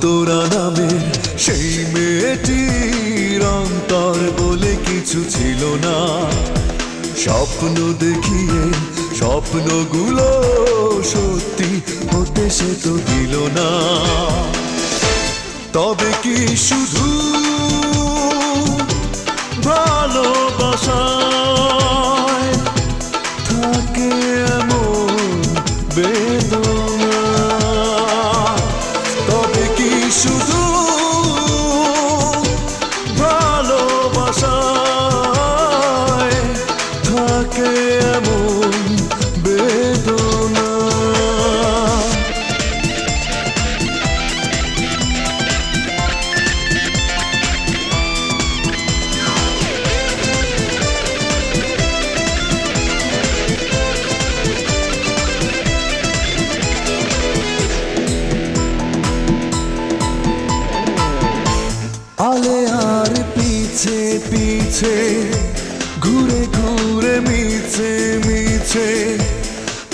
অন্তরা নামের সেই মেয়েটির অন্তর বলে কিছু ছিল না। স্বপ্ন দেখিয়ে স্বপ্নগুলো সত্যি হতে সে তো দিল না। তবে কি শুধু ভালোবাসায় থাকে এমন বেদনা? তবে কি শুধু ভালোবাসায় থাকে এমন বেদনা? আলে আর পিছে পিছে ঘুরে ঘুরে মিছে মিছে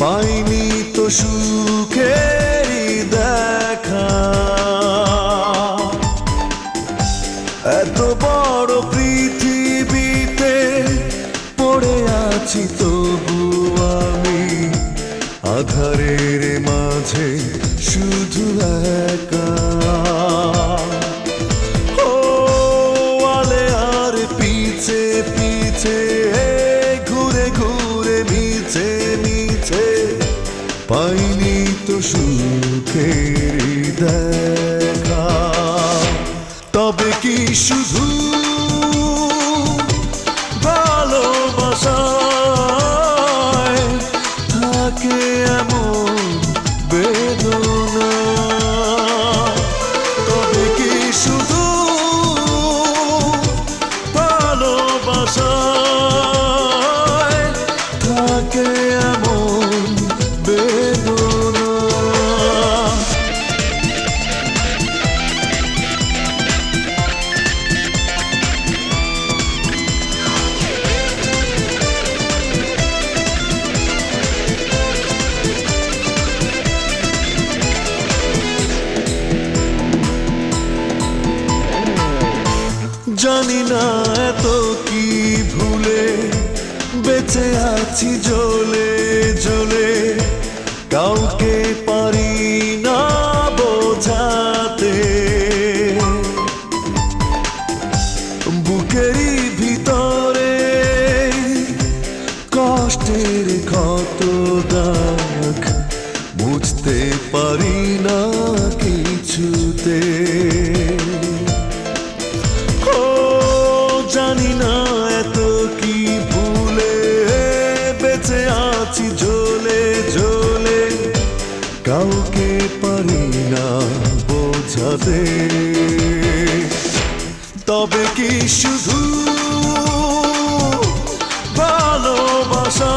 পাইনি তো সুখের দেখা। এত বড় পৃথিবীতে পড়ে আছি তবু আমি আধারের মাঝে শুধু একা। ঘুরে ঘুরে মিছে মিছে পাইনি তো সুখের দেখা। তবে কি শুধু ভালোবাসায় থাকে এমন বেদনা? তবে কি শুধু ভালোবাসায় থাকে এমন বেদনা? জানি না এত কি ভুলে বেঁচে আছি জ্বলে জ্বলে, কাউকে পারি না বোঝাতে। বুকেরই ভিতরে কষ্টের ক্ষত দাগ বুঝতে পারি না কিছুতে। জানি না এত কি ভুলে বেঁচে আছি জ্বলে জ্বলে, কাউকে পারি না বোঝাতে। তবে কি শুধু ভালোবাসা